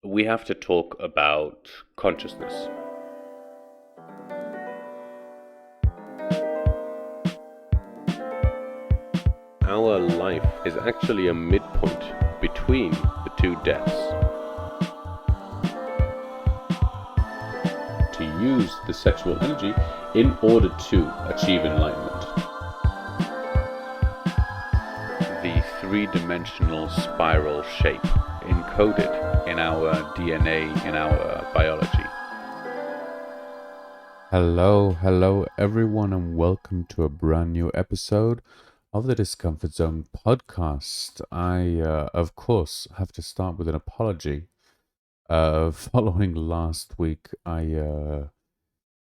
we have to talk about consciousness. Our life is actually a midpoint between the two deaths. To use the sexual energy in order to achieve enlightenment. The three-dimensional spiral shape encoded in our DNA, in our biology. Hello everyone, and welcome to a brand new episode of the Discomfort-Zone podcast. I, of course, have to start with an apology. Following last week, I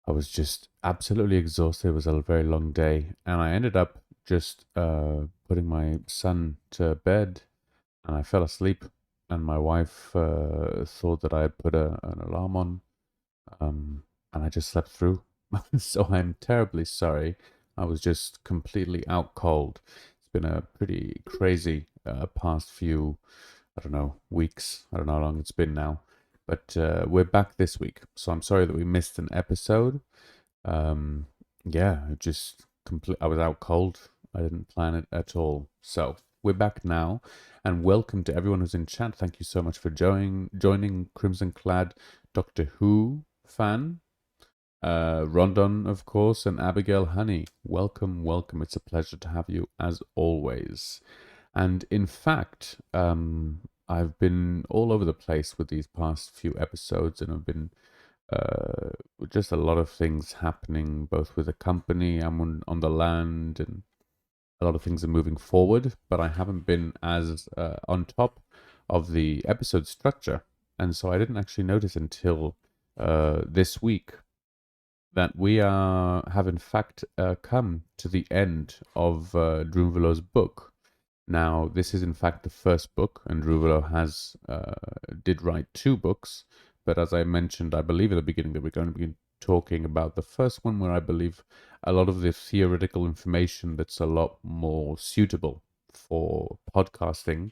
was just absolutely exhausted. It was a very long day, and I ended up just putting my son to bed, and I fell asleep. And my wife thought that I had put an alarm on, and I just slept through. So I'm terribly sorry. I was just completely out cold. It's been a pretty crazy past few, I don't know, weeks. I don't know how long it's been now. But we're back this week. So I'm sorry that we missed an episode. Um, yeah, I was out cold. I didn't plan it at all. So we're back now. And welcome to everyone who's in chat. Thank you so much for joining Crimson Clad Doctor Who fan. Rondon, of course, and Abigail Honey. Welcome, welcome. It's a pleasure to have you as always. And in fact, I've been all over the place with these past few episodes, and I've been uh, just a lot of things happening, both with the company and on the land, and a lot of things are moving forward. But I haven't been as on top of the episode structure, and so I didn't actually notice until this week that we have in fact come to the end of Drunvalo's book. Now, this is in fact the first book, and Drunvalo has did write two books. But as I mentioned, I believe at the beginning that we're going to be talking about the first one, where I believe a lot of the theoretical information that's a lot more suitable for podcasting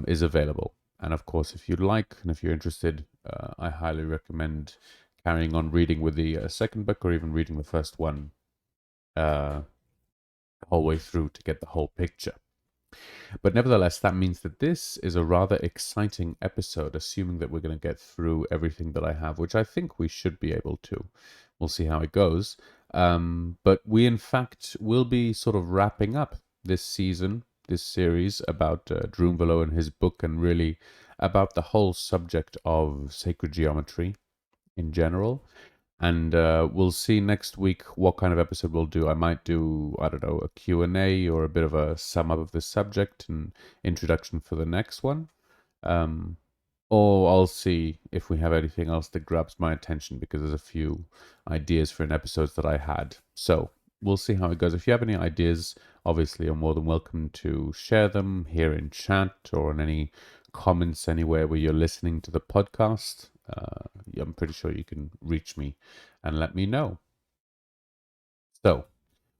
is available. And of course, if you'd like and if you're interested, I highly recommend carrying on reading with the second book, or even reading the first one uh, the whole way through to get the whole picture. But nevertheless, that means that this is a rather exciting episode, assuming that we're going to get through everything that I have, which I think we should be able to. We'll see how it goes. But we, in fact, will be sort of wrapping up this season, this series about Drunvalo and his book, and really about the whole subject of sacred geometry in general. And we'll see next week what kind of episode we'll do. I might do, I don't know, a Q&A or a bit of a sum up of the subject and introduction for the next one. Um, or I'll see if we have anything else that grabs my attention, because there's a few ideas for an episode that I had. So we'll see how it goes. If you have any ideas, obviously you're more than welcome to share them here in chat or in any comments anywhere where you're listening to the podcast. I'm pretty sure you can reach me and let me know. So,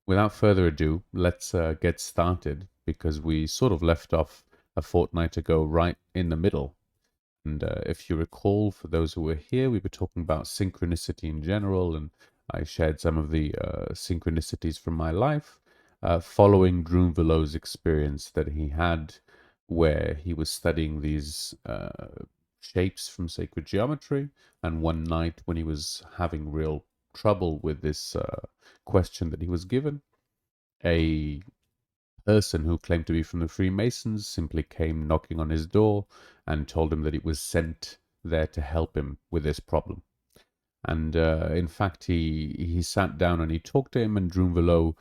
without further ado, let's get started, because we sort of left off a fortnight ago right in the middle. And if you recall, for those who were here, we were talking about synchronicity in general, and I shared some of the synchronicities from my life, following Drunvalo's experience that he had, where he was studying these shapes from sacred geometry. And one night, when he was having real trouble with this question that he was given, a person who claimed to be from the Freemasons simply came knocking on his door and told him that it was sent there to help him with this problem. And in fact, he sat down and he talked to him, and Drunvalo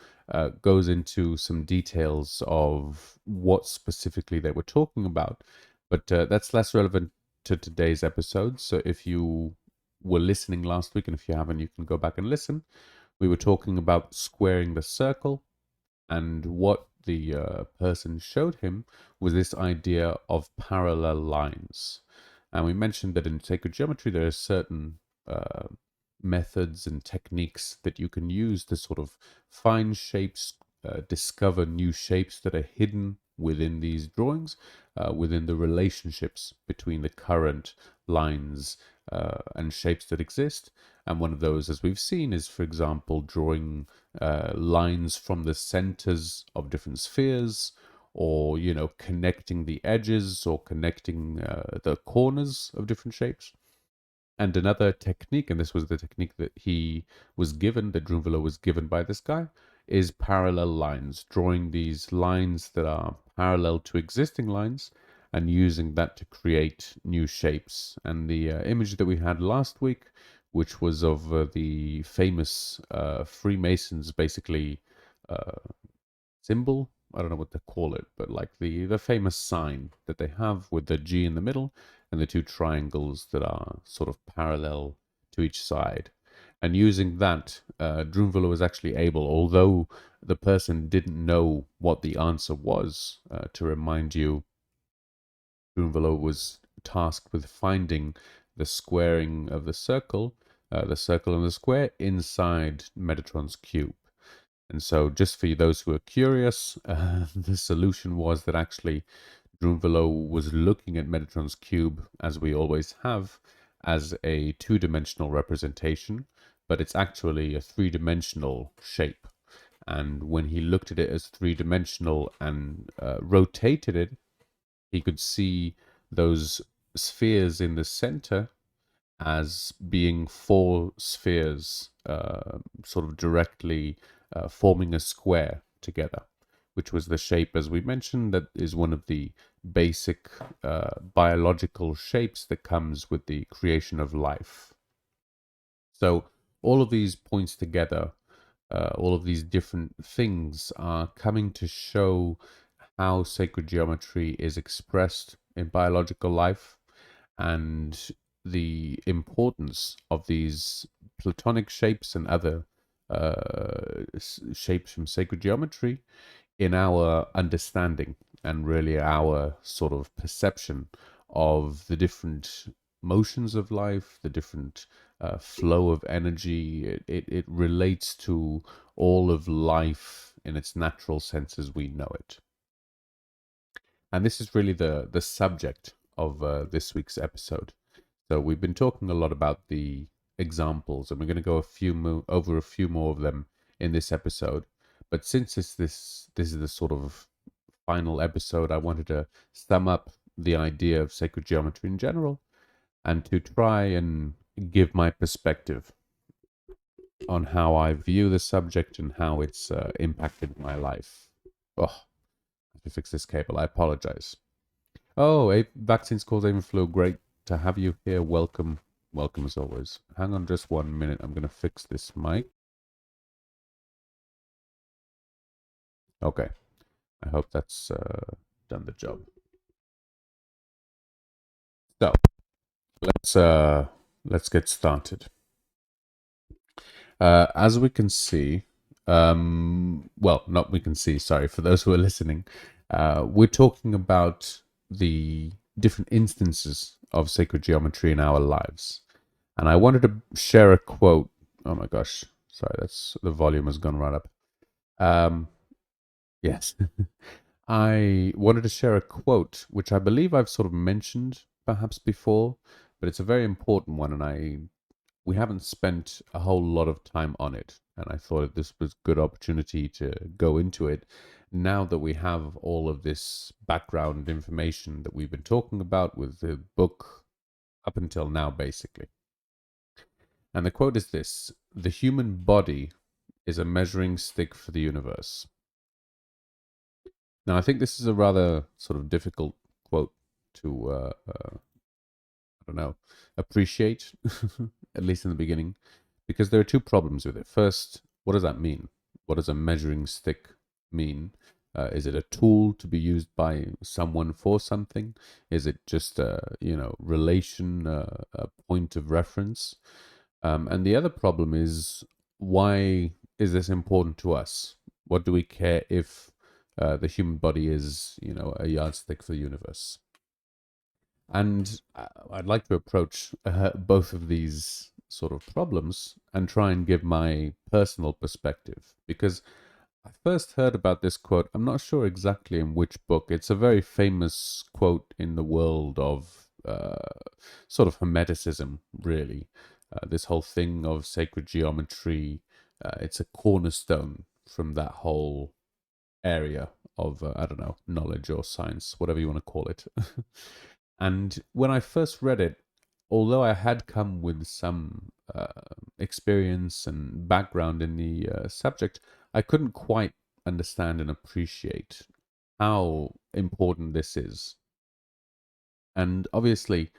goes into some details of what specifically they were talking about. But that's less relevant to today's episode. So if you were listening last week, and if you haven't, you can go back and listen. We were talking about squaring the circle, and what the person showed him was this idea of parallel lines. And we mentioned that in sacred geometry, there are certain uh, methods and techniques that you can use to sort of find shapes, discover new shapes that are hidden within these drawings, within the relationships between the current lines and shapes that exist. And one of those, as we've seen, is, for example, drawing lines from the centers of different spheres, or, connecting the edges or connecting the corners of different shapes. And another technique, and this was the technique that he was given, that Drunvalo was given by this guy, is parallel lines, drawing these lines that are parallel to existing lines and using that to create new shapes. And the image that we had last week, which was of the famous Freemasons, basically symbol. I don't know what to call it, but like the famous sign that they have with the G in the middle and the two triangles that are sort of parallel to each side. And using that, Drunvalo was actually able, although the person didn't know what the answer was, to remind you, Drunvalo was tasked with finding the squaring of the circle and the square inside Metatron's cube. And so, just for those who are curious, the solution was that actually Drunvalo was looking at Metatron's cube, as we always have, as a two-dimensional representation, but it's actually a three-dimensional shape. And when he looked at it as three-dimensional and rotated it, he could see those spheres in the center as being four spheres sort of directly forming a square together, which was the shape, as we mentioned, that is one of the basic biological shapes that comes with the creation of life. So all of these points together, all of these different things are coming to show how sacred geometry is expressed in biological life, and the importance of these Platonic shapes and other shapes from sacred geometry in our understanding and really our sort of perception of the different motions of life, the different flow of energy. It relates to all of life in its natural sense as we know it. And this is really the subject of this week's episode. So we've been talking a lot about the examples, and we're going to go over a few more of them in this episode. But since this is the sort of final episode, I wanted to sum up the idea of sacred geometry in general, and to try and give my perspective on how I view the subject and how it's impacted my life. Oh, I have to fix this cable. I apologize. Oh, vaccines cause avian flu. Great to have you here. Welcome. Welcome as always. Hang on just 1 minute. I'm going to fix this mic. Okay. I hope that's done the job. So, let's get started. As we can see, not we can see, sorry, for those who are listening, we're talking about the different instances of sacred geometry in our lives. And I wanted to share a quote. Oh my gosh, sorry, that's the volume has gone right up. Yes. I wanted to share a quote, which I believe I've sort of mentioned perhaps before, but it's a very important one, and we haven't spent a whole lot of time on it. And I thought this was a good opportunity to go into it now that we have all of this background information that we've been talking about with the book up until now, basically. And the quote is this: "The human body is a measuring stick for the universe." Now, I think this is a rather sort of difficult quote to, I don't know, appreciate, at least in the beginning, because there are two problems with it. First, what does that mean? What does a measuring stick mean? Is it a tool to be used by someone for something? Is it just a, relation, a point of reference? And the other problem is, why is this important to us? What do we care if the human body is, a yardstick for the universe? And I'd like to approach both of these sort of problems and try and give my personal perspective, because I first heard about this quote. I'm not sure exactly in which book. It's a very famous quote in the world of sort of hermeticism, really. This whole thing of sacred geometry, it's a cornerstone from that whole area of, I don't know, knowledge or science, whatever you want to call it. And when I first read it, although I had come with some experience and background in the subject, I couldn't quite understand and appreciate how important this is. And obviously,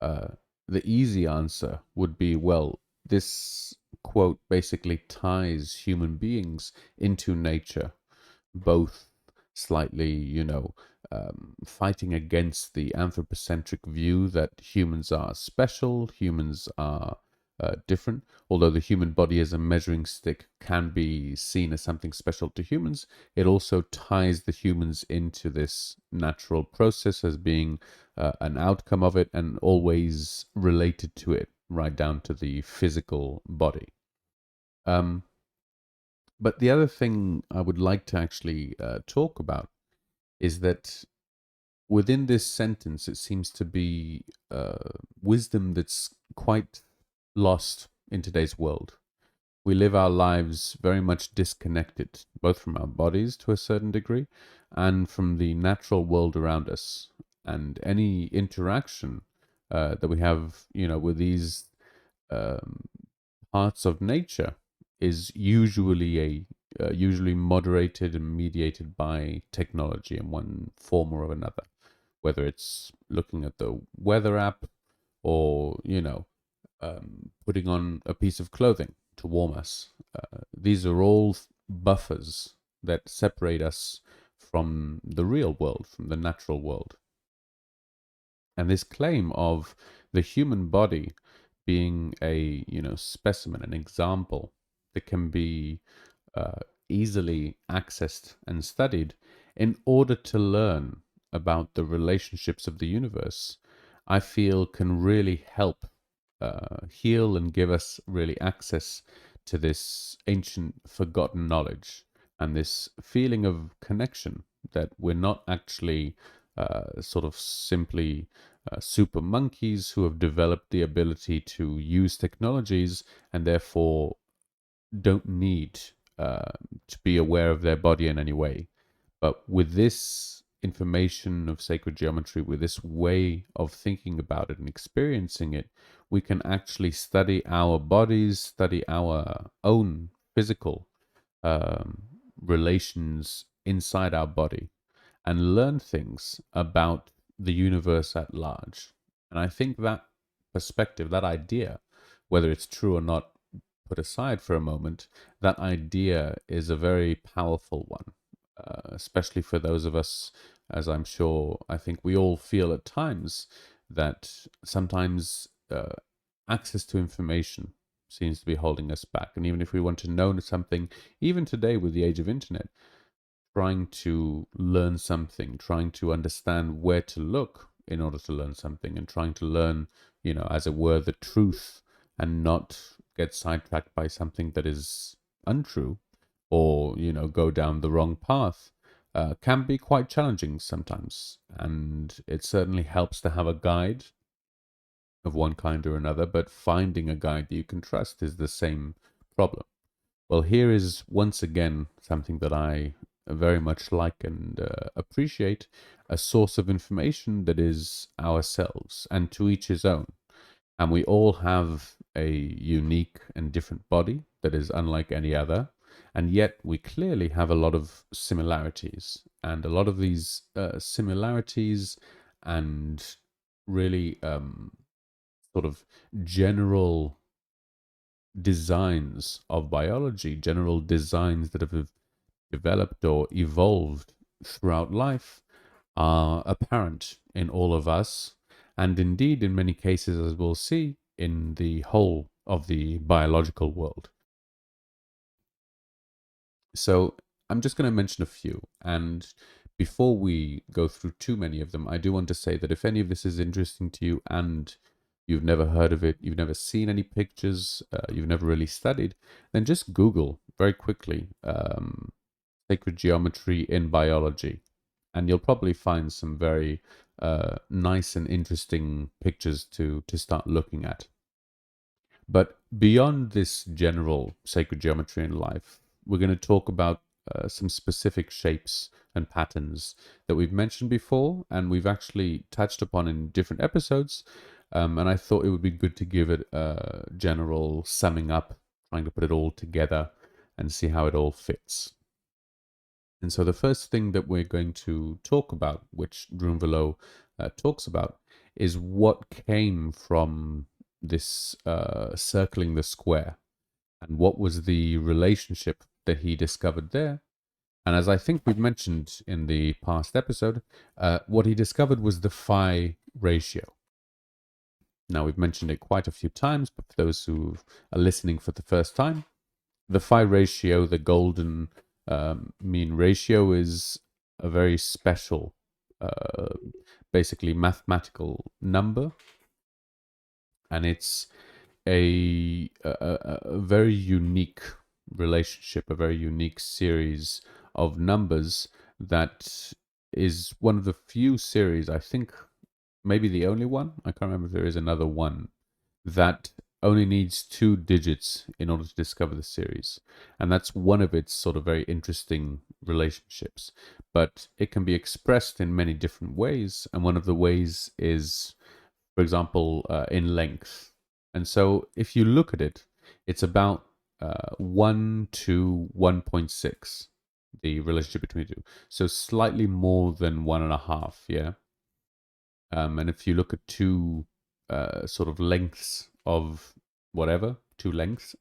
uh, the easy answer would be, well, this quote basically ties human beings into nature, both slightly, fighting against the anthropocentric view that humans are special, humans are different. Although the human body as a measuring stick can be seen as something special to humans, it also ties the humans into this natural process as being an outcome of it and always related to it, right down to the physical body. Um, but the other thing I would like to actually talk about is that within this sentence, it seems to be wisdom that's quite lost in today's world. We live our lives very much disconnected, both from our bodies to a certain degree and from the natural world around us. And any interaction that we have, with these um, parts of nature is usually moderated and mediated by technology in one form or another, whether it's looking at the weather app or putting on a piece of clothing to warm us. These are all buffers that separate us from the real world, from the natural world. And this claim of the human body being a specimen, an example that can be uh, easily accessed and studied in order to learn about the relationships of the universe, I feel can really help heal and give us really access to this ancient forgotten knowledge and this feeling of connection that we're not actually sort of simply super monkeys who have developed the ability to use technologies and therefore don't need to be aware of their body in any way. But with this information of sacred geometry, with this way of thinking about it and experiencing it, we can actually study our bodies, study our own physical um, relations inside our body, and learn things about the universe at large. And I think that perspective, that idea, whether it's true or not, put aside for a moment, that idea is a very powerful one, especially for those of us, as I'm sure I think we all feel at times, that sometimes access to information seems to be holding us back. And even if we want to know something, even today with the age of internet, trying to learn something, trying to understand where to look in order to learn something, and trying to learn, as it were, the truth and not get sidetracked by something that is untrue or, go down the wrong path. Can be quite challenging sometimes, and it certainly helps to have a guide of one kind or another, but finding a guide that you can trust is the same problem. Well, here is once again something that I very much like and appreciate, a source of information that is ourselves, and to each his own. And we all have a unique and different body that is unlike any other. And yet we clearly have a lot of similarities. And a lot of these similarities and really sort of general designs of biology, general designs that have developed or evolved throughout life, are apparent in all of us, and indeed, in many cases, as we'll see, in the whole of the biological world. So, I'm just going to mention a few, and before we go through too many of them, I do want to say that if any of this is interesting to you and you've never heard of it, you've never seen any pictures, you've never really studied, then just Google very quickly sacred geometry in biology, and you'll probably find some very nice and interesting pictures to start looking at. But beyond this general sacred geometry in life, we're going to talk about some specific shapes and patterns that we've mentioned before, and we've actually touched upon in different episodes. And I thought it would be good to give it a general summing up, trying to put it all together and see how it all fits. And so the first thing that we're going to talk about, which Drunvalo talks about, is what came from this circling the square, and what was the relationship that he discovered there. And as I think we've mentioned in the past episode, what he discovered was the phi ratio. Now, we've mentioned it quite a few times, but for those who are listening for the first time, the phi ratio, the golden mean ratio, is a very special, basically mathematical number, and it's a very unique relationship, a very unique series of numbers that is one of the few series, I think maybe the only one, I can't remember if there is another one, that only needs 2 digits in order to discover the series. And that's one of its sort of very interesting relationships. But it can be expressed in many different ways, and one of the ways is, for example, in length. And so if you look at it, it's about 1 to 1.6, the relationship between the two. So slightly more than 1.5, yeah? And if you look at two sort of lengths of whatever, 2 lengths,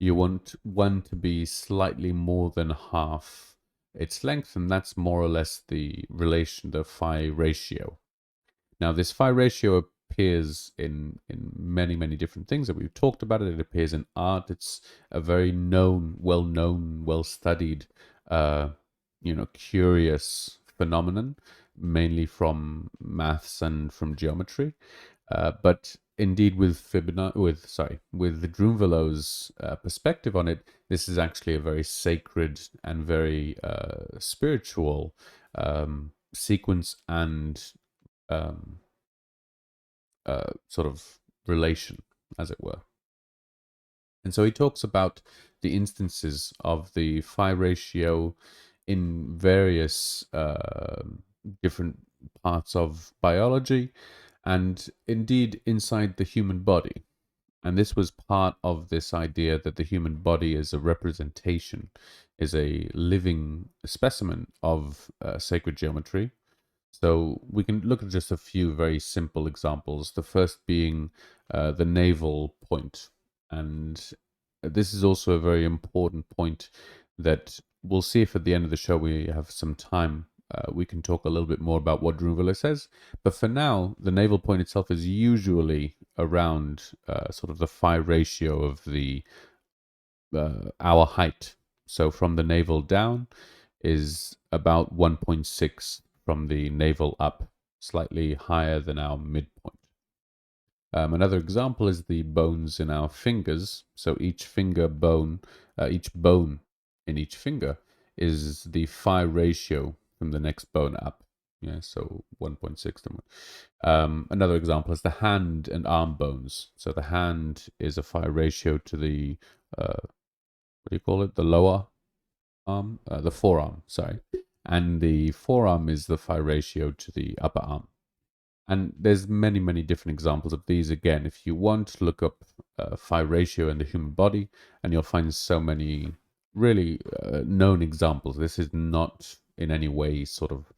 you want one to be slightly more than half its length, and that's more or less the relation, the phi ratio. Now, this phi ratio appears in many, many different things that we've talked about. It appears in art. It's a very well-known, well-studied, curious phenomenon, mainly from maths and from geometry. But indeed, with Drunvalo's perspective on it, this is actually a very sacred and very spiritual sequence and sort of relation, as it were. And so he talks about the instances of the phi ratio in various different parts of biology, and indeed inside the human body. And this was part of this idea that the human body is a representation, is a living specimen of sacred geometry. So we can look at just a few very simple examples. The first being the navel point. And this is also a very important point that we'll see if at the end of the show we have some time. We can talk a little bit more about what Drunvalo says. But for now, the navel point itself is usually around sort of the phi ratio of the our height. So from the navel down is about 1.6, from the navel up, slightly higher than our midpoint. Another example is the bones in our fingers. So each finger bone, each bone in each finger is the phi ratio from the next bone up. Yeah, so 1.6 to 1. Another example is the hand and arm bones. So the hand is a phi ratio to the, what do you call it? The lower arm, the forearm, sorry. And the forearm is the phi ratio to the upper arm. And there's many, many different examples of these. Again, if you want to look up phi ratio in the human body, and you'll find so many really known examples. This is not in any way sort of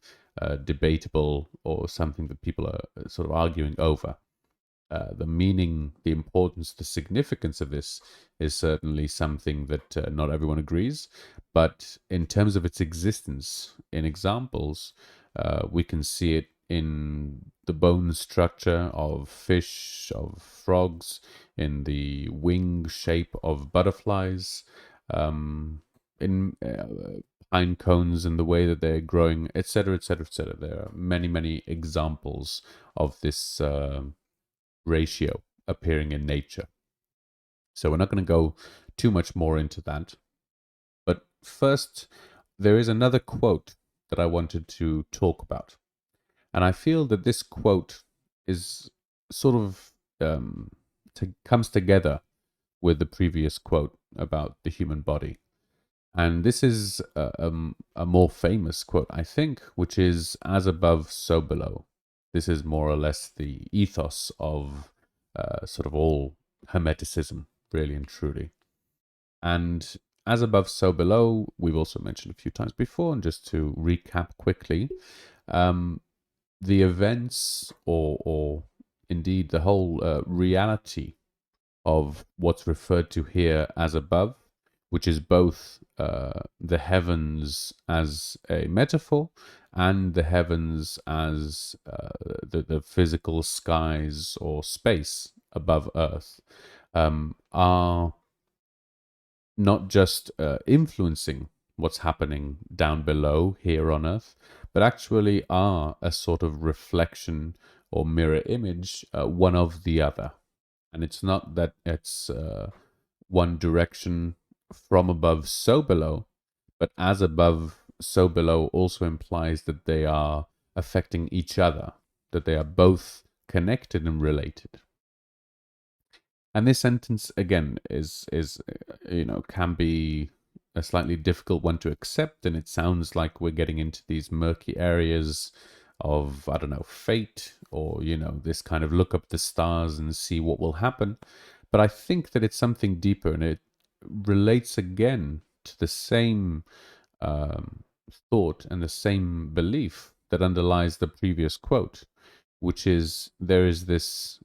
debatable or something that people are sort of arguing over. The meaning, the importance, the significance of this is certainly something that not everyone agrees. But in terms of its existence in examples, we can see it in the bone structure of fish, of frogs, in the wing shape of butterflies, in pine cones and the way that they're growing, etc., etc., etc. There are many, many examples of this ratio appearing in nature. So we're not going to go too much more into that. But first, there is another quote that I wanted to talk about. And I feel that this quote is sort of comes together with the previous quote about the human body. And this is a more famous quote, I think, which is as above, so below. This is more or less the ethos of sort of all Hermeticism, really and truly. And as above, so below, we've also mentioned a few times before, and just to recap quickly, um, the events or indeed the whole reality of what's referred to here as above, which is both the heavens as a metaphor and the heavens as the physical skies or space above Earth, are not just influencing what's happening down below here on Earth, but actually are a sort of reflection or mirror image, one of the other. And it's not that it's one direction from above, so below, but as above, so below also implies that they are affecting each other, that they are both connected and related. And this sentence again is can be a slightly difficult one to accept, and it sounds like we're getting into these murky areas of, I don't know, fate, or this kind of look up the stars and see what will happen. But I think that it's something deeper, and it relates again to the same thought and the same belief that underlies the previous quote, which is there is this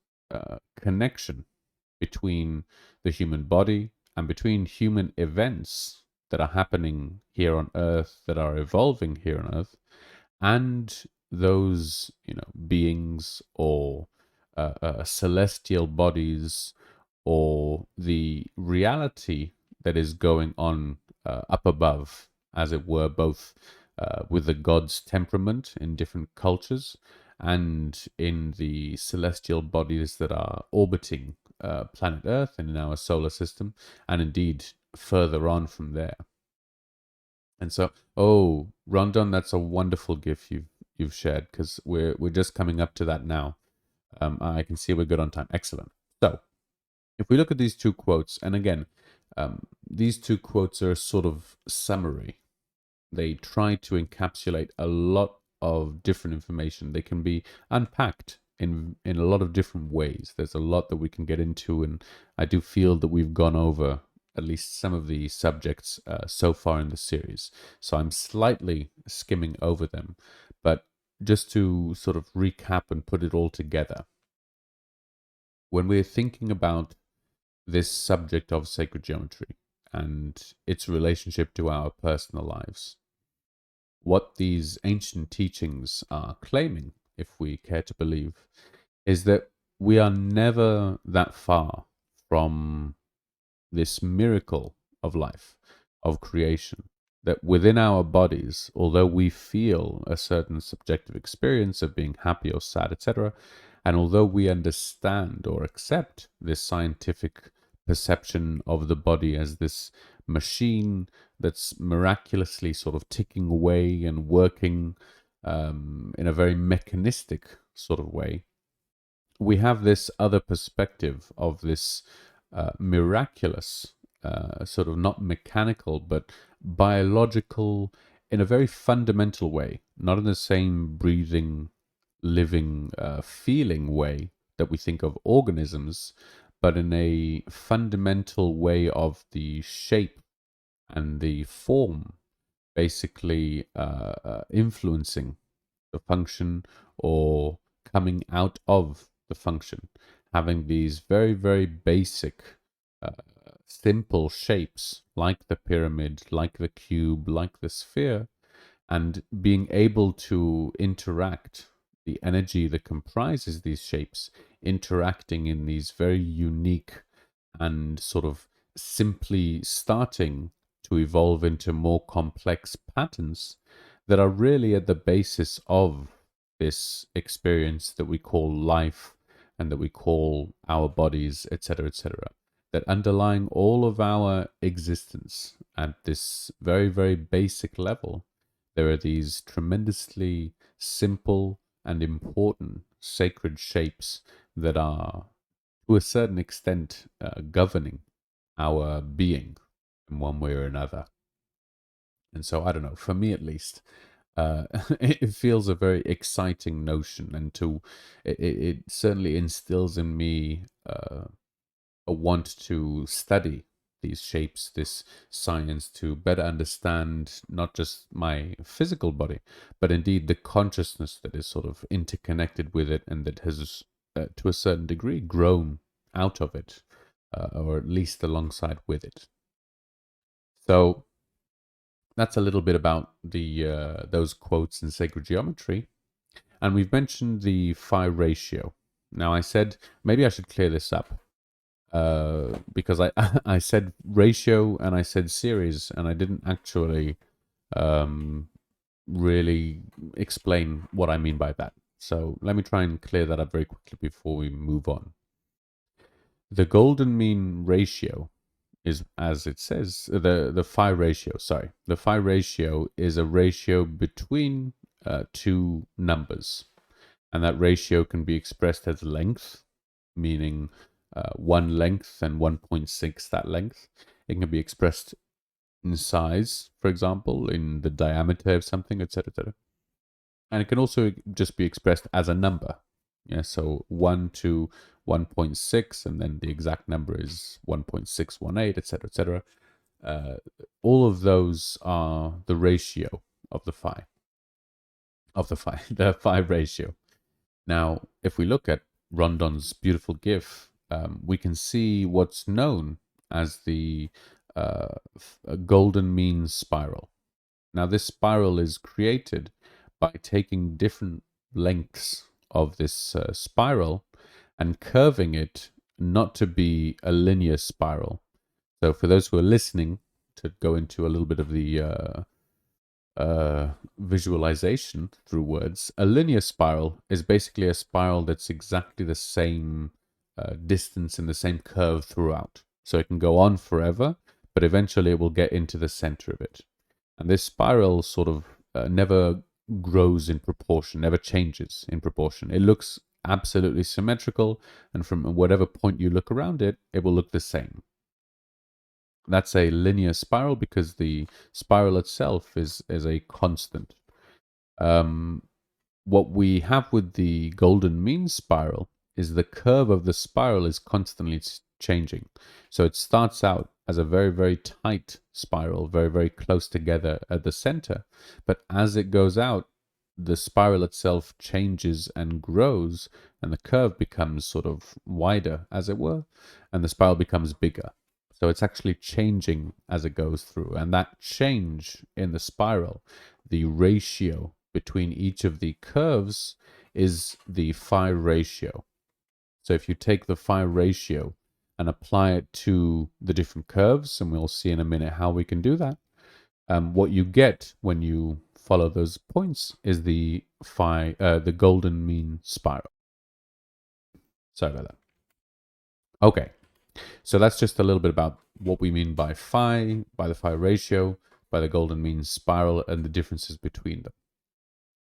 connection between the human body and between human events that are happening here on Earth, that are evolving here on Earth, and those beings or celestial bodies, or the reality that is going on up above, as it were, both with the god's temperament in different cultures and in the celestial bodies that are orbiting planet Earth and in our solar system, and indeed further on from there. And so, oh, Rondon, that's a wonderful gift you've shared, because we're just coming up to that now. I can see we're good on time. Excellent. So, if we look at these two quotes, and again, these two quotes are a sort of summary. They try to encapsulate a lot of different information. They can be unpacked in a lot of different ways. There's a lot that we can get into, and I do feel that we've gone over at least some of the subjects so far in the series. So I'm slightly skimming over them, but just to sort of recap and put it all together. When we're thinking about this subject of sacred geometry and its relationship to our personal lives, what these ancient teachings are claiming, if we care to believe, is that we are never that far from this miracle of life, of creation, that within our bodies, although we feel a certain subjective experience of being happy or sad, etc., and although we understand or accept this scientific perception of the body as this machine that's miraculously sort of ticking away and working in a very mechanistic sort of way, we have this other perspective of this miraculous, sort of not mechanical, but biological, in a very fundamental way, not in the same breathing, living, feeling way that we think of organisms, but in a fundamental way of the shape and the form, basically influencing the function or coming out of the function, having these very, very basic, uh, simple shapes like the pyramid, like the cube, like the sphere, and being able to interact, the energy that comprises these shapes, interacting in these very unique and sort of simply starting to evolve into more complex patterns that are really at the basis of this experience that we call life and that we call our bodies, etc., etc. That underlying all of our existence at this very, very basic level, there are these tremendously simple and important sacred shapes that are, to a certain extent, governing our being in one way or another. And so, I don't know, for me at least, it feels a very exciting notion, and it certainly instills in me a want to study these shapes, this science, to better understand not just my physical body, but indeed the consciousness that is sort of interconnected with it and that has, to a certain degree, grown out of it, or at least alongside with it. So that's a little bit about the those quotes in sacred geometry. And we've mentioned the phi ratio. Now, I said maybe I should clear this up, because I I said ratio and I said series, and I didn't actually um, really explain what I mean by that. So let me try and clear that up very quickly before we move on. The golden mean ratio is, as it says, the phi ratio. Sorry, the phi ratio is a ratio between two numbers, and that ratio can be expressed as length, meaning one length and 1.6 that length. It can be expressed in size, for example, in the diameter of something, etc., etc. And it can also just be expressed as a number. Yeah, so 1 to 1.6, and then the exact number is 1.618, etc., etc. All of those are the ratio of the phi, the phi ratio. Now, if we look at Rondon's beautiful GIF, we can see what's known as the golden mean spiral. Now, this spiral is created by taking different lengths of this spiral and curving it not to be a linear spiral. So for those who are listening, to go into a little bit of the visualization through words, a linear spiral is basically a spiral that's exactly the same distance and the same curve throughout. So it can go on forever, but eventually it will get into the center of it. And this spiral sort of never grows in proportion, never changes in proportion. It looks absolutely symmetrical, and from whatever point you look around it, it will look the same. That's a linear spiral because the spiral itself is a constant. What we have with the golden mean spiral is the curve of the spiral is constantly changing. So it starts out as a very, very tight spiral, very, very close together at the center. But as it goes out, the spiral itself changes and grows, and the curve becomes sort of wider, as it were, and the spiral becomes bigger. So it's actually changing as it goes through. And that change in the spiral, the ratio between each of the curves, is the phi ratio. So if you take the phi ratio and apply it to the different curves, and we'll see in a minute how we can do that, what you get when you follow those points is the golden mean spiral. Sorry about that. Okay. So that's just a little bit about what we mean by phi, by the phi ratio, by the golden mean spiral, and the differences between them.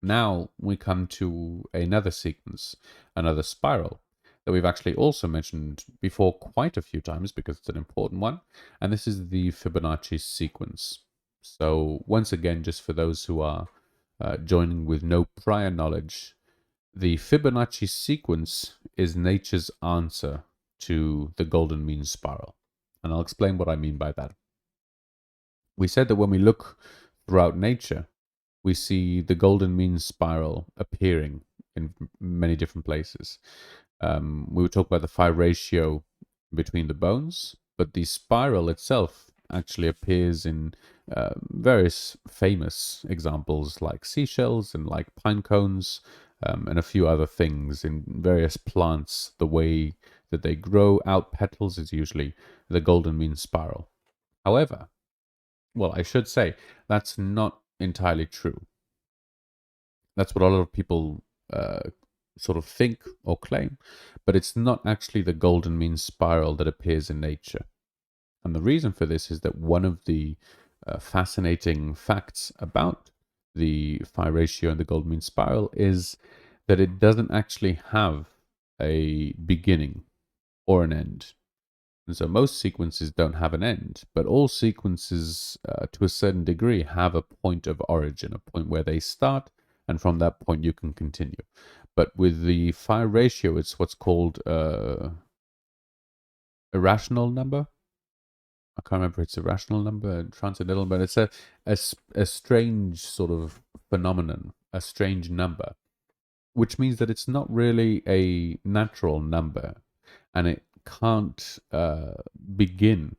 Now we come to another sequence, another spiral, that we've actually also mentioned before quite a few times because it's an important one, and this is the Fibonacci sequence. So once again, just for those who are joining with no prior knowledge, the Fibonacci sequence is nature's answer to the golden mean spiral. And I'll explain what I mean by that. We said that when we look throughout nature, we see the golden mean spiral appearing in many different places. We would talk about the phi ratio between the bones, but the spiral itself actually appears in various famous examples like seashells and like pine cones, and a few other things in various plants. The way that they grow out petals is usually the golden mean spiral. However, well, I should say that's not entirely true. That's what a lot of people sort of think or claim, but it's not actually the golden mean spiral that appears in nature. And the reason for this is that one of the fascinating facts about the phi ratio and the golden mean spiral is that it doesn't actually have a beginning or an end. And so most sequences don't have an end, but all sequences to a certain degree have a point of origin, a point where they start, and from that point you can continue. But with the phi ratio, it's what's called a rational number. I can't remember if it's a rational number, transcendental, but it's a strange sort of phenomenon, a strange number, which means that it's not really a natural number, and it can't begin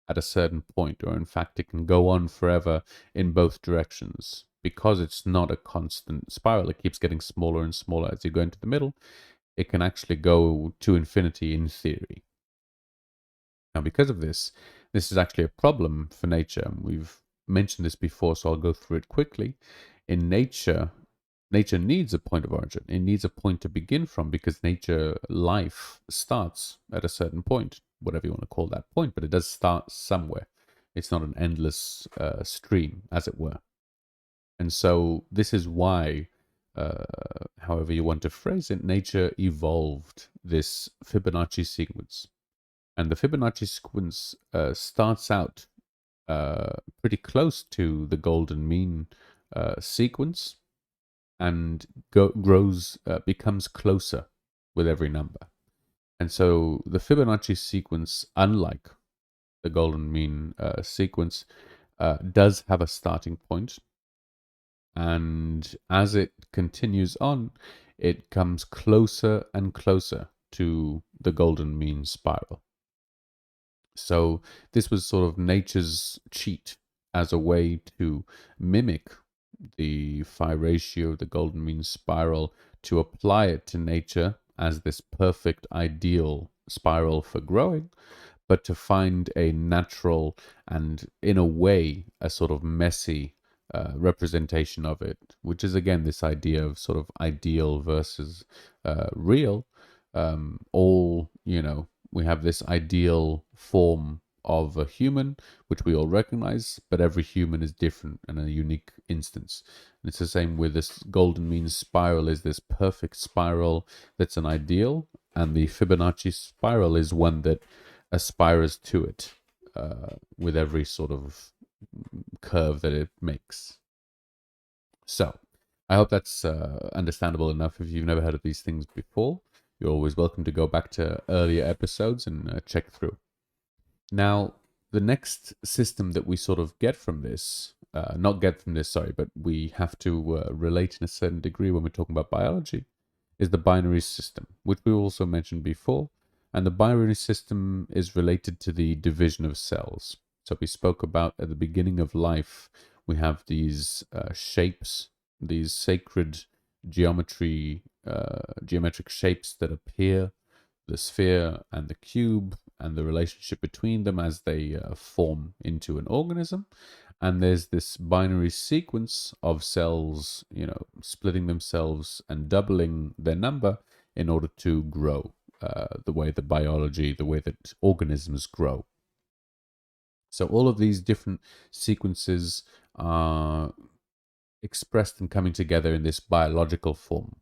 at a certain point, or in fact, it can go on forever in both directions because it's not a constant spiral. It keeps getting smaller and smaller as you go into the middle. It can actually go to infinity in theory. Now, because of this is actually a problem for nature. We've mentioned this before, so I'll go through it quickly. In nature needs a point of origin. It needs a point to begin from because life starts at a certain point, whatever you want to call that point, but it does start somewhere. It's not an endless stream, as it were. And so this is why, however you want to phrase it, nature evolved this Fibonacci sequence. And the Fibonacci sequence starts out pretty close to the golden mean sequence and becomes closer with every number. And so the Fibonacci sequence, unlike the golden mean sequence, does have a starting point. And as it continues on, it comes closer and closer to the golden mean spiral. So this was sort of nature's cheat as a way to mimic the phi ratio, the golden mean spiral, to apply it to nature as this perfect ideal spiral for growing, but to find a natural and, in a way, a sort of messy representation of it, which is again this idea of sort of ideal versus real. We have this ideal form of a human, which we all recognize, but every human is different and a unique instance. And it's the same with this golden mean spiral is this perfect spiral that's an ideal, and the Fibonacci spiral is one that aspires to it with every sort of curve that it makes. So I hope that's understandable enough. If you've never heard of these things before, you're always welcome to go back to earlier episodes and check through. Now, the next system that we sort of get from this, but we have to relate in a certain degree when we're talking about biology, is the binary system, which we also mentioned before. And the binary system is related to the division of cells. So we spoke about at the beginning of life, we have these shapes, these sacred geometric shapes that appear, the sphere and the cube, and the relationship between them as they form into an organism. And there's this binary sequence of cells, splitting themselves and doubling their number in order to grow, the way that organisms grow. So all of these different sequences are expressed and coming together in this biological form.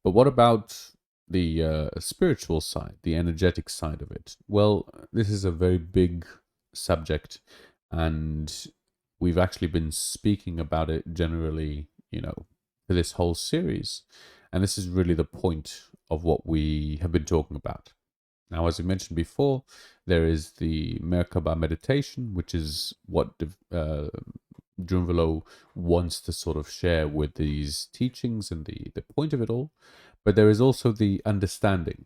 But what about the spiritual side, the energetic side of it? Well, this is a very big subject, and we've actually been speaking about it generally, for this whole series. And this is really the point of what we have been talking about. Now, as we mentioned before, there is the Merkaba meditation, which is what Drunvalo wants to sort of share with these teachings and the point of it all. But there is also the understanding,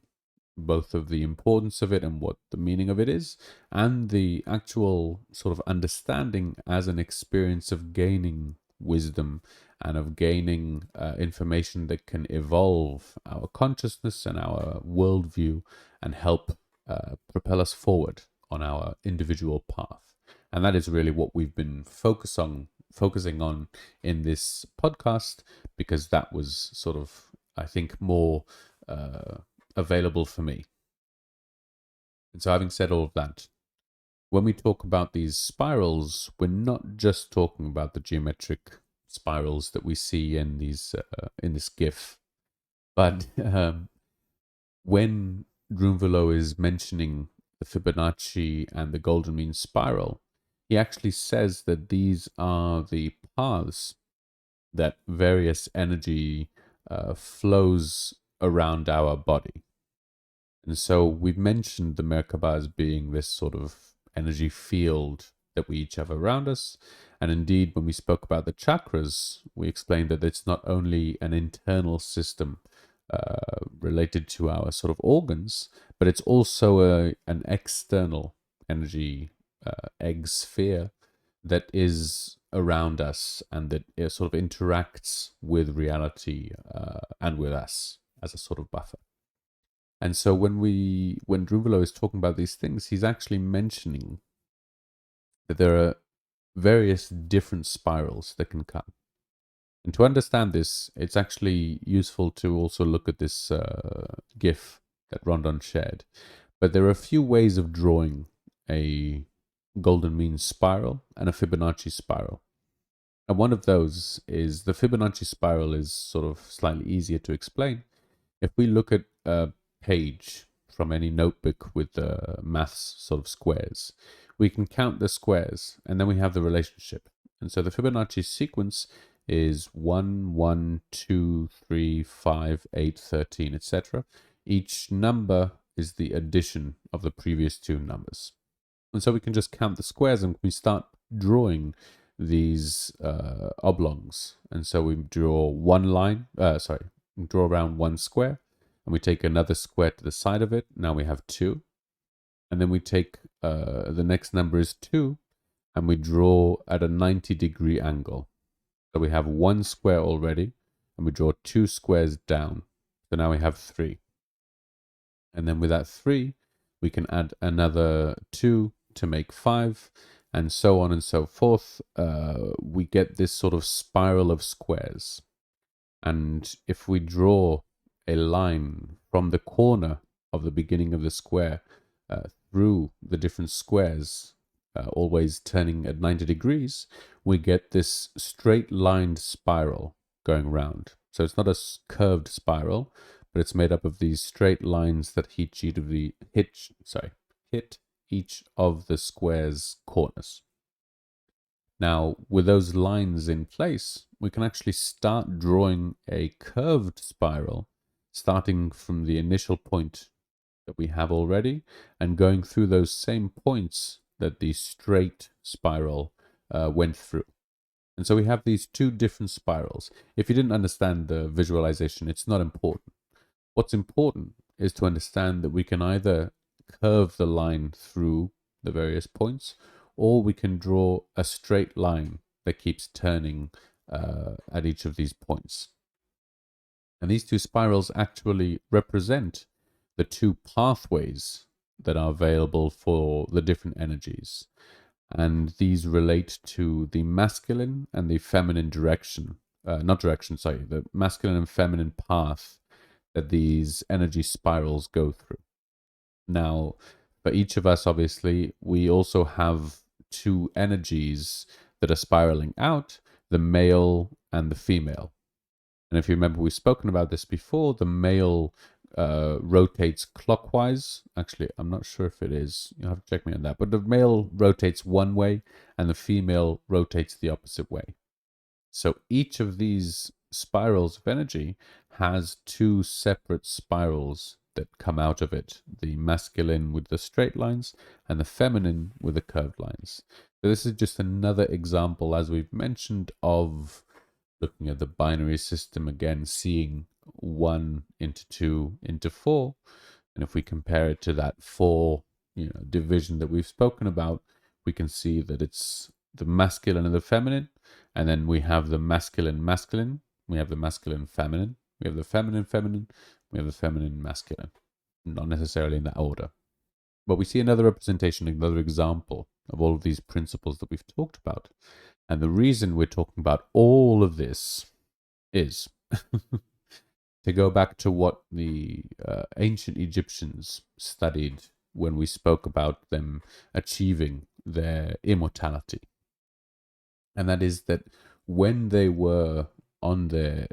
both of the importance of it and what the meaning of it is, and the actual sort of understanding as an experience of gaining wisdom and of gaining information that can evolve our consciousness and our worldview and help propel us forward on our individual path. And that is really what we've been focusing on in this podcast, because that was sort of, I think, more available for me. And so having said all of that, when we talk about these spirals, we're not just talking about the geometric spirals that we see in these in this GIF. But when Drunvalo is mentioning the Fibonacci and the golden mean spiral, he actually says that these are the paths that various energy flows around our body. And so we've mentioned the Merkaba as being this sort of energy field that we each have around us. And indeed, when we spoke about the chakras, we explained that it's not only an internal system related to our sort of organs, but it's also an external energy egg sphere that is around us and that it sort of interacts with reality and with us as a sort of buffer. And so when Drunvalo is talking about these things, he's actually mentioning that there are various different spirals that can come. And to understand this, it's actually useful to also look at this GIF that Rondon shared. But there are a few ways of drawing a golden mean spiral and a Fibonacci spiral. And one of those is the Fibonacci spiral is sort of slightly easier to explain. If we look at a page from any notebook with maths sort of squares, we can count the squares and then we have the relationship. And so the Fibonacci sequence is 1, 1, 2, 3, 5, 8, 13, etc. Each number is the addition of the previous two numbers. And so we can just count the squares and we start drawing these oblongs. And so we draw one line, draw around one square, and we take another square to the side of it. Now we have 2. And then we take the next number is 2, and we draw at a 90-degree angle. So we have 1 square already, and we draw 2 squares down. So now we have 3. And then with that 3, we can add another 2 to make 5, and so on and so forth. We get this sort of spiral of squares. And if we draw a line from the corner of the beginning of the square through the different squares, always turning at 90 degrees, we get this straight lined spiral going round. So it's not a curved spiral, but it's made up of these straight lines that hit each of the square's corners. Now, with those lines in place, we can actually start drawing a curved spiral, starting from the initial point that we have already and going through those same points that the straight spiral went through. And so we have these two different spirals. If you didn't understand the visualization, it's not important. What's important is to understand that we can either curve the line through the various points, or we can draw a straight line that keeps turning at each of these points. And these two spirals actually represent the two pathways that are available for the different energies. And these relate to the masculine and the feminine the masculine and feminine path that these energy spirals go through. Now, for each of us, obviously, we also have two energies that are spiraling out, the male and the female. And if you remember, we've spoken about this before, the male rotates clockwise. Actually, I'm not sure if it is. You'll have to check me on that. But the male rotates one way and the female rotates the opposite way. So each of these spirals of energy has two separate spirals that come out of it. The masculine with the straight lines and the feminine with the curved lines. So this is just another example, as we've mentioned, of looking at the binary system again, seeing 1 into 2 into 4. And if we compare it to that 4 division that we've spoken about, we can see that it's the masculine and the feminine, and then we have the masculine, we have the masculine, feminine, we have the feminine, we have the feminine, masculine. Not necessarily in that order. But we see another representation, another example of all of these principles that we've talked about. And the reason we're talking about all of this is to go back to what the ancient Egyptians studied when we spoke about them achieving their immortality. And that is that when they were on their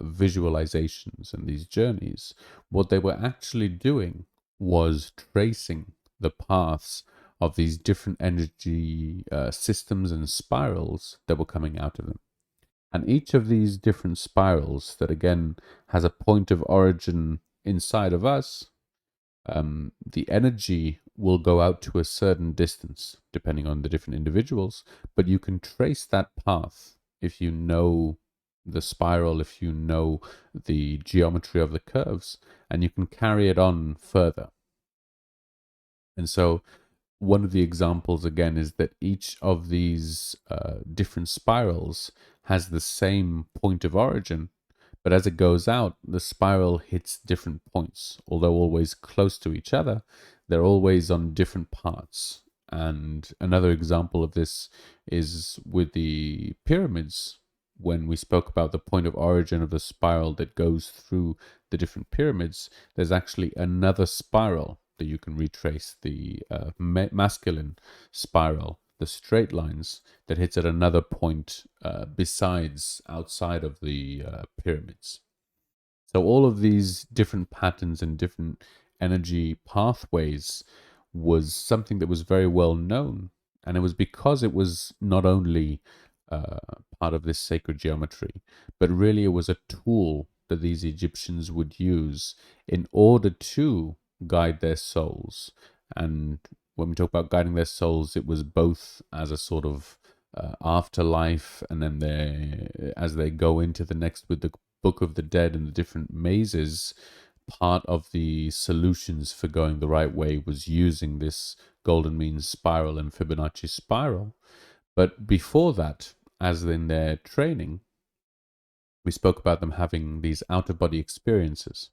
visualizations and these journeys, what they were actually doing was tracing the paths of these different energy systems and spirals that were coming out of them. And each of these different spirals, that again has a point of origin inside of us, the energy will go out to a certain distance, depending on the different individuals, but you can trace that path if you know the spiral, if you know the geometry of the curves, and you can carry it on further. And so one of the examples again is that each of these different spirals has the same point of origin, but as it goes out, the spiral hits different points. Although always close to each other, they're always on different parts. And another example of this is with the pyramids. When we spoke about the point of origin of the spiral that goes through the different pyramids, there's actually another spiral that you can retrace, the masculine spiral, the straight lines that hits at another point besides outside of the pyramids. So all of these different patterns and different energy pathways was something that was very well known, and it was because it was not only part of this sacred geometry, but really it was a tool that these Egyptians would use in order to guide their souls. And when we talk about guiding their souls, it was both as a sort of afterlife, and then as they go into the next with the Book of the Dead and the different mazes, part of the solutions for going the right way was using this golden mean spiral and Fibonacci spiral. But before that, as in their training, we spoke about them having these out-of-body experiences.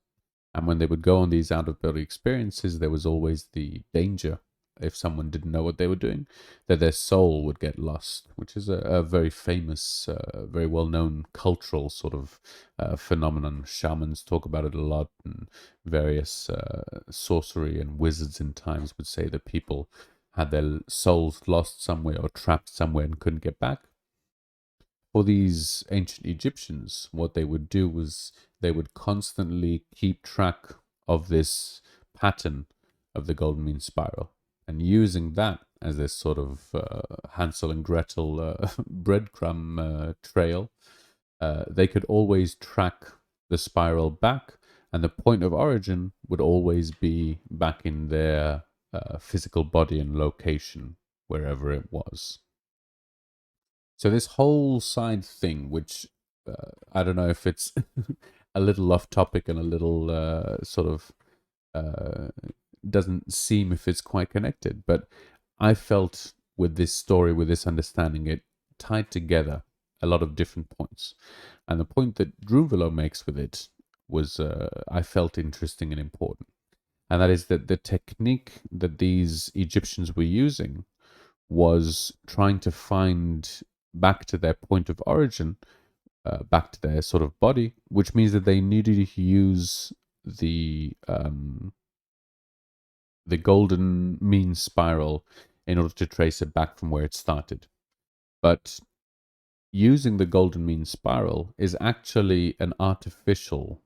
And when they would go on these out-of-body experiences, there was always the danger, if someone didn't know what they were doing, that their soul would get lost, which is a very famous, very well-known cultural sort of phenomenon. Shamans talk about it a lot, and various sorcery and wizards in times would say that people had their souls lost somewhere or trapped somewhere and couldn't get back. For these ancient Egyptians, what they would do was they would constantly keep track of this pattern of the golden mean spiral, and using that as this sort of Hansel and Gretel breadcrumb trail, they could always track the spiral back, and the point of origin would always be back in their physical body and location, wherever it was. So this whole side thing, which I don't know if it's a little off topic and a little sort of doesn't seem if it's quite connected, but I felt with this story, with this understanding, it tied together a lot of different points. And the point that Drunvalo makes with it was, I felt interesting and important. And that is that the technique that these Egyptians were using was trying to find back to their point of origin, back to their sort of body, which means that they needed to use the golden mean spiral in order to trace it back from where it started. But using the golden mean spiral is actually an artificial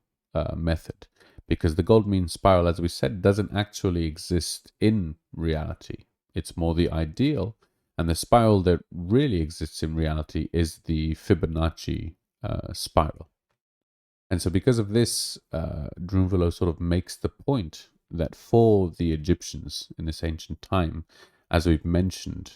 method, because the golden mean spiral, as we said, doesn't actually exist in reality. It's more the ideal, and the spiral that really exists in reality is the Fibonacci spiral. And so because of this, Drunvalo sort of makes the point that for the Egyptians in this ancient time, as we've mentioned,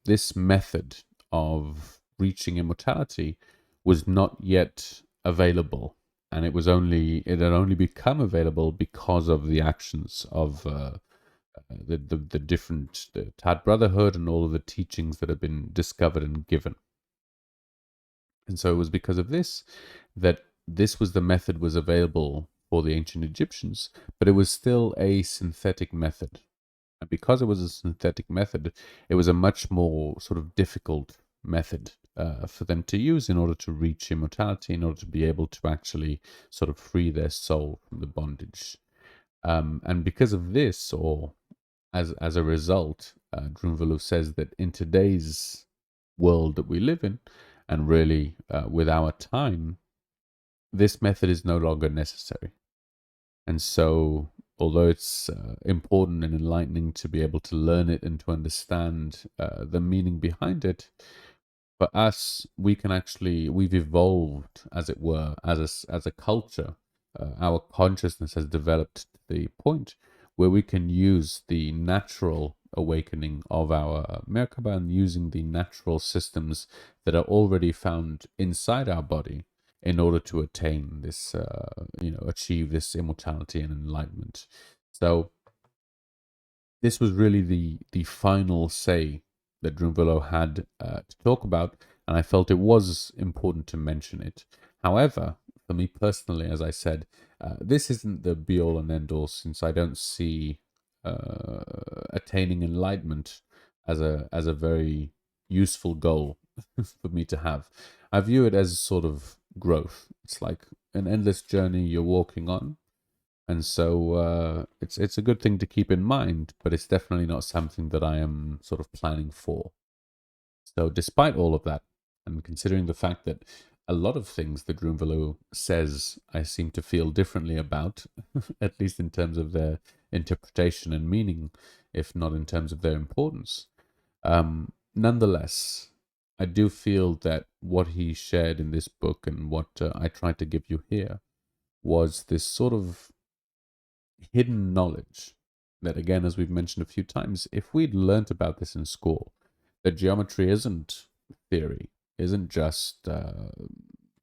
this method of reaching immortality was not yet available, and it had only become available because of the actions of the different Tad Brotherhood and all of the teachings that have been discovered and given. And so it was because of this that this was the method was available for the ancient Egyptians, but it was still a synthetic method. And because it was a synthetic method, it was a much more sort of difficult method for them to use in order to reach immortality, in order to be able to actually sort of free their soul from the bondage. And because of this, or as a result, Drunvalo says that in today's world that we live in, And really, with our time, this method is no longer necessary. And so, although it's important and enlightening to be able to learn it and to understand the meaning behind it, for us, we've evolved, as it were, as a culture. Our consciousness has developed to the point where we can use the natural awakening of our Merkaba and using the natural systems that are already found inside our body in order to attain this, achieve this immortality and enlightenment. So this was really the final say that Drunvalo had to talk about, and I felt it was important to mention it. However, for me personally, as I said, this isn't the be-all and end-all, since I don't see attaining enlightenment as a very useful goal for me to have. I view it as sort of growth. It's like an endless journey you're walking on, and so it's a good thing to keep in mind, but it's definitely not something that I am sort of planning for. So despite all of that, and considering the fact that a lot of things that Drunvalo says I seem to feel differently about, at least in terms of their interpretation and meaning, if not in terms of their importance, nonetheless, I do feel that what he shared in this book and what I tried to give you here was this sort of hidden knowledge that, again, as we've mentioned a few times, if we'd learnt about this in school, that geometry isn't theory, isn't just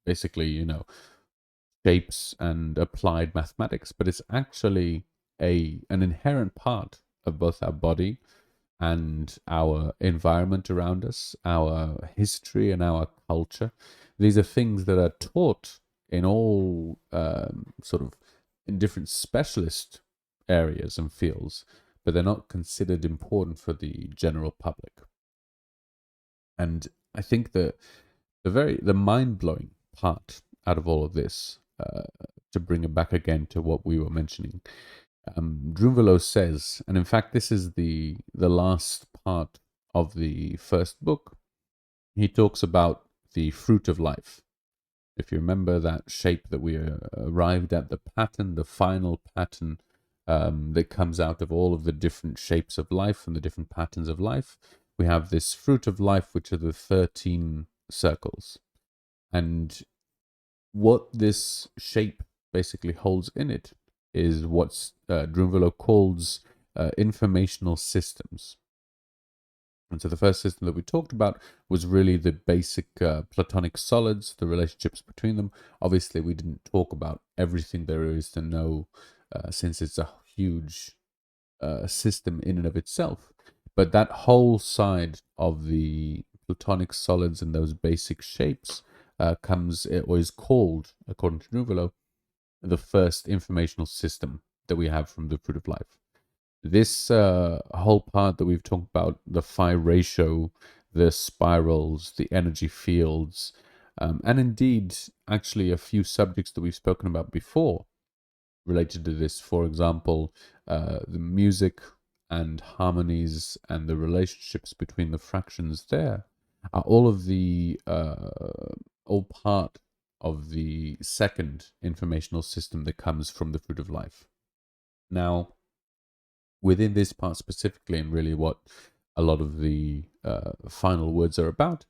basically, shapes and applied mathematics, but it's actually an inherent part of both our body and our environment around us, our history and our culture. These are things that are taught in all sort of in different specialist areas and fields, but they're not considered important for the general public. And I think that the mind-blowing part out of all of this, to bring it back again to what we were mentioning, Drunvalo says, and in fact this is the last part of the first book, he talks about the fruit of life. If you remember that shape that we arrived at, the pattern, the final pattern that comes out of all of the different shapes of life and the different patterns of life, we have this fruit of life, which are the 13 circles. And what this shape basically holds in it is what Drunvalo calls informational systems. And so the first system that we talked about was really the basic platonic solids, the relationships between them. Obviously, we didn't talk about everything there is to know, since it's a huge system in and of itself. But that whole side of the platonic solids and those basic shapes comes, or is called, according to Drunvalo, the first informational system that we have from the fruit of life. This whole part that we've talked about, the phi ratio, the spirals, the energy fields, and indeed, actually, a few subjects that we've spoken about before related to this. For example, the music and harmonies and the relationships between the fractions there are all of the all part of the second informational system that comes from the fruit of life. Now, within this part specifically, and really what a lot of the final words are about,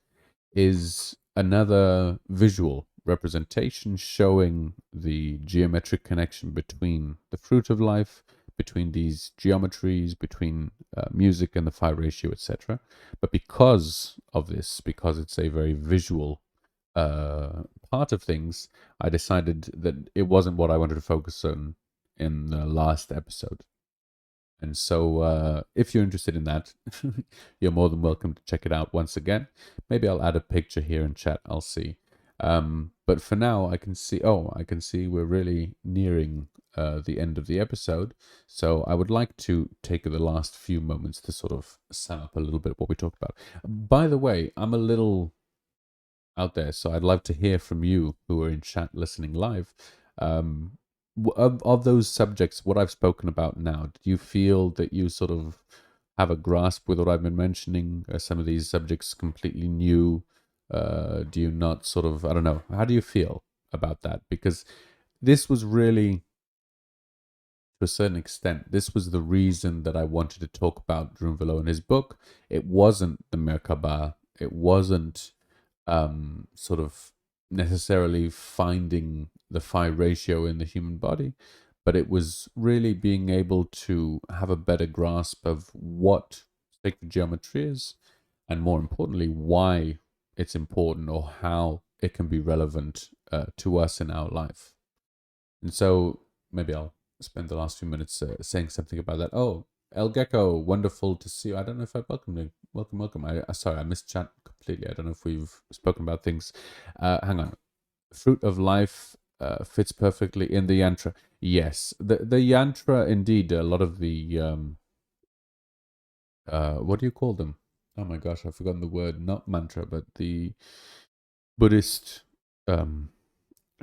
is another visual representation showing the geometric connection between the fruit of life, between these geometries, between music and the phi ratio, etc. But because of this, because it's a very visual part of things, I decided that it wasn't what I wanted to focus on in the last episode. And so if you're interested in that, you're more than welcome to check it out once again. Maybe I'll add a picture here in chat, I'll see. But for now, I can see we're really nearing the end of the episode. So I would like to take the last few moments to sort of sum up a little bit what we talked about. By the way, I'm a little out there, so I'd love to hear from you who are in chat listening live. Of those subjects, what I've spoken about now, do you feel that you sort of have a grasp with what I've been mentioning? Are some of these subjects completely new? Do you not sort of, I don't know, how do you feel about that? Because this was really, to a certain extent, this was the reason that I wanted to talk about Drunvalo and his book. It wasn't the Merkaba. It wasn't sort of necessarily finding the phi ratio in the human body, but it was really being able to have a better grasp of what sacred geometry is, and more importantly, why it's important or how it can be relevant to us in our life. And so maybe I'll spend the last few minutes saying something about that. Oh, El Gecko, wonderful to see you. I don't know if I welcomed you. Welcome. Sorry, I missed chat completely. I don't know if we've spoken about things. Hang on. Fruit of life fits perfectly in the yantra. Yes, the yantra indeed. A lot of the what do you call them? Oh my gosh, I've forgotten the word. Not mantra, but the Buddhist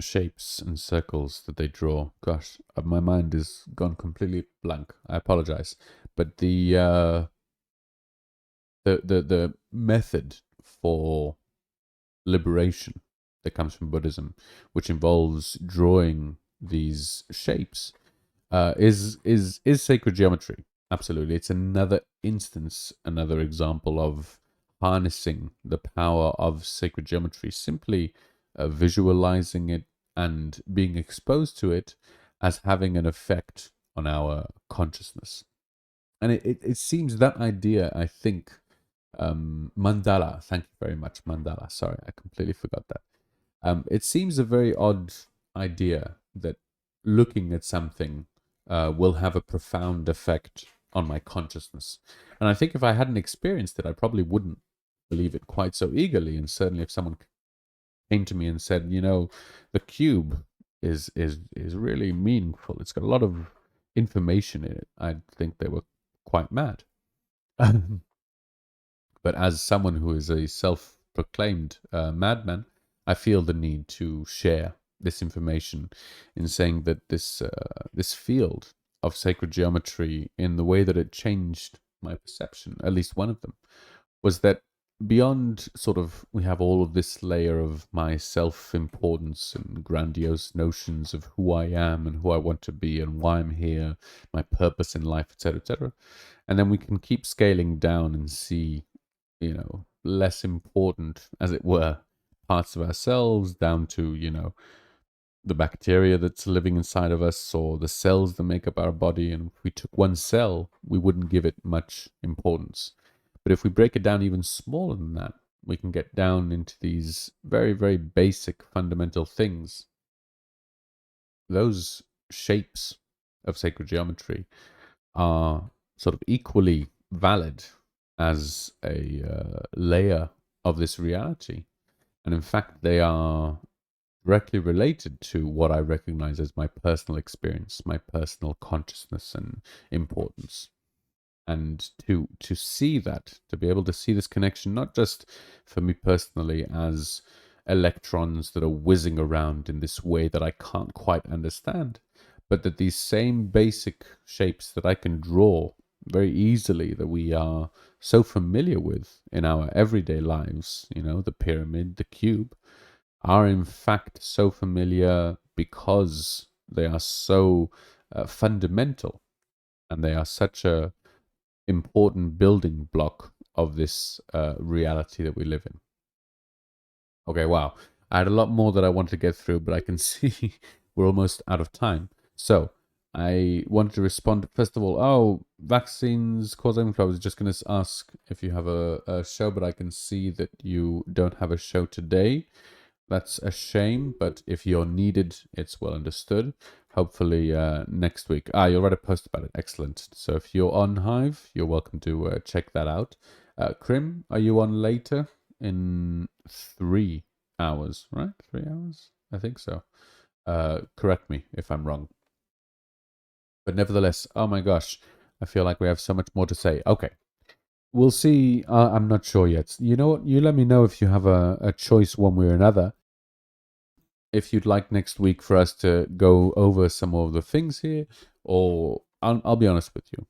shapes and circles that they draw. Gosh, my mind is gone completely blank. I apologize, but the method for liberation that comes from Buddhism, which involves drawing these shapes, is sacred geometry. Absolutely, it's another instance, another example of harnessing the power of sacred geometry. Simply visualizing it and being exposed to it as having an effect on our consciousness. And it seems that idea, I think, mandala, thank you very much, mandala. Sorry, I completely forgot that. It seems a very odd idea that looking at something will have a profound effect on my consciousness. And I think if I hadn't experienced it, I probably wouldn't believe it quite so eagerly. And certainly if someone came to me and said, you know, the cube is really meaningful. It's got a lot of information in it. I think they were quite mad. But as someone who is a self-proclaimed madman, I feel the need to share this information in saying that this field of sacred geometry, in the way that it changed my perception, at least one of them, was that beyond sort of we have all of this layer of my self-importance and grandiose notions of who I am and who I want to be and why I'm here, my purpose in life, etc., etc. And then we can keep scaling down and see, you know, less important, as it were, parts of ourselves, down to, you know, the bacteria that's living inside of us or the cells that make up our body. And if we took one cell, we wouldn't give it much importance. But if we break it down even smaller than that, we can get down into these very, very basic fundamental things. Those shapes of sacred geometry are sort of equally valid as a layer of this reality. And in fact, they are directly related to what I recognize as my personal experience, my personal consciousness and importance. And to see that, to be able to see this connection, not just for me personally as electrons that are whizzing around in this way that I can't quite understand, but that these same basic shapes that I can draw very easily, that we are so familiar with in our everyday lives, you know, the pyramid, the cube, are in fact so familiar because they are so fundamental, and they are such a important building block of this reality that we live in. Okay, wow. I had a lot more that I wanted to get through, but I can see we're almost out of time. So I wanted to respond. First of all, oh, vaccines cause inflow. I was just going to ask if you have a show, but I can see that you don't have a show today. That's a shame, but if you're needed, it's well understood. Hopefully next week. You'll write a post about it. Excellent. So if you're on Hive, you're welcome to check that out. Krim, are you on later? In 3 hours, right? 3 hours? I think so. Correct me if I'm wrong. But nevertheless, oh my gosh, I feel like we have so much more to say. Okay. We'll see. I'm not sure yet. You know what? You let me know if you have a choice one way or another. If you'd like next week for us to go over some more of the things here, or I'll be honest with you.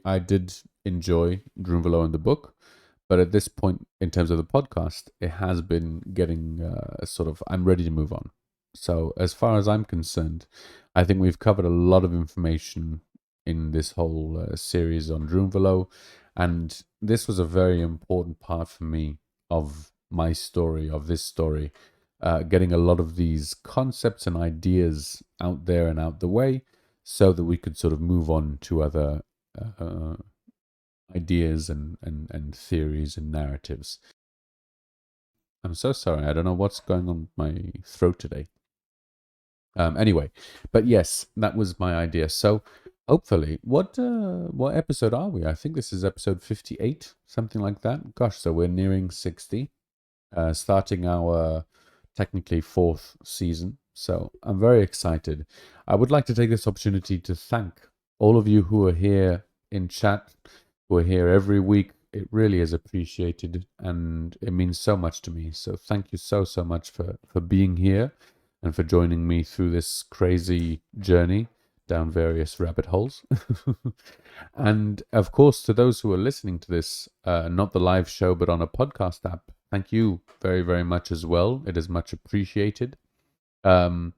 I did enjoy Drunvalo in the book, But at this point, in terms of the podcast, it has been getting I'm ready to move on. So, as far as I'm concerned, I think we've covered a lot of information in this whole series on Droomvelo, and this was a very important part for me of my story, of this story, getting a lot of these concepts and ideas out there and out the way so that we could sort of move on to other ideas and theories and narratives. I'm so sorry. I don't know what's going on with my throat today. Anyway, but yes, that was my idea. So hopefully, what episode are we? I think this is episode 58, something like that. Gosh, so we're nearing 60, starting our technically fourth season. So I'm very excited. I would like to take this opportunity to thank all of you who are here in chat, who are here every week. It really is appreciated, and it means so much to me. So thank you so much for being here and for joining me through this crazy journey down various rabbit holes. And of course, to those who are listening to this, not the live show, but on a podcast app, thank you very, very much as well. It is much appreciated. I'm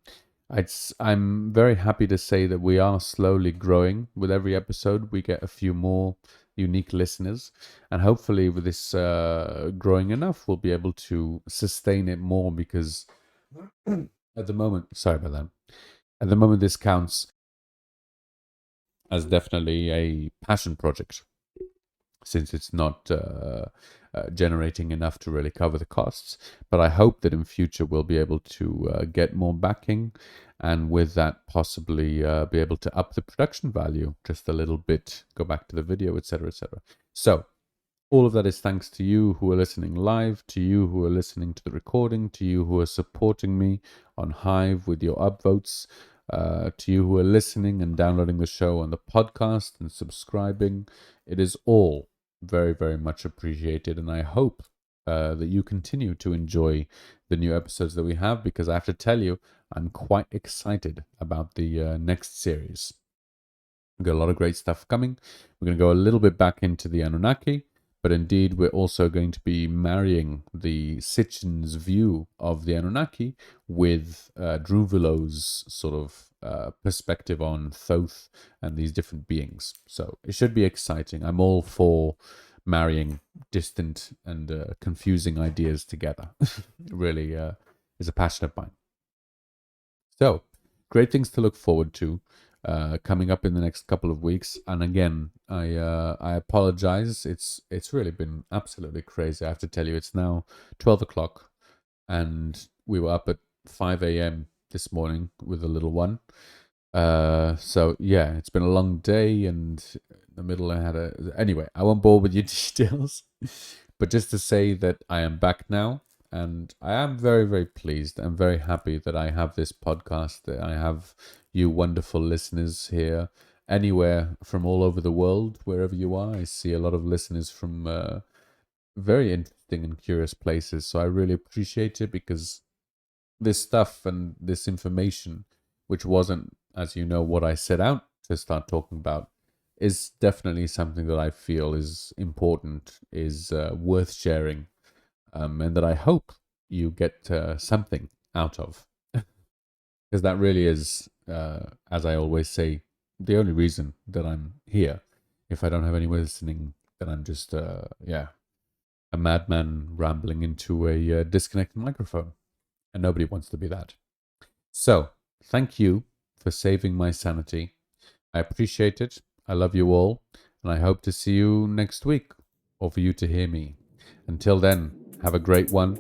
very happy to say that we are slowly growing. With every episode, we get a few more unique listeners, and hopefully with this growing enough, we'll be able to sustain it more, because at the moment, sorry about that, at the moment this counts as definitely a passion project, since it's not generating enough to really cover the costs. But I hope that in future we'll be able to get more backing, and with that possibly be able to up the production value just a little bit, go back to the video, etc., etc. So all of that is thanks to you who are listening live, to you who are listening to the recording, to you who are supporting me on Hive with your upvotes, to you who are listening and downloading the show on the podcast and subscribing. It is all very, very much appreciated, and I hope that you continue to enjoy the new episodes that we have, because I have to tell you, I'm quite excited about the next series. We've got a lot of great stuff coming. We're going to go a little bit back into the Anunnaki, but indeed we're also going to be marrying the Sitchin's view of the Anunnaki with Drunvelo's sort of perspective on Thoth and these different beings. So it should be exciting. I'm all for marrying distant and confusing ideas together. It really is a passion of mine. So, great things to look forward to coming up in the next couple of weeks. And again, I apologize. It's really been absolutely crazy. I have to tell you, it's now 12 o'clock, and we were up at 5 a.m. this morning with the little one. So yeah, it's been a long day, and in the middle I had anyway, I won't bore with you details, but just to say that I am back now. And I am very, very pleased and very happy that I have this podcast, that I have you wonderful listeners here, anywhere from all over the world, wherever you are. I see a lot of listeners from very interesting and curious places. So I really appreciate it, because this stuff and this information, which wasn't, as you know, what I set out to start talking about, is definitely something that I feel is important, is worth sharing. And that I hope you get something out of. Because that really is, as I always say, the only reason that I'm here. If I don't have anyone listening, then I'm just, a madman rambling into a disconnected microphone. And nobody wants to be that. So, thank you for saving my sanity. I appreciate it. I love you all. And I hope to see you next week, or for you to hear me. Until then, have a great one,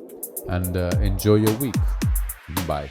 and enjoy your week. Bye.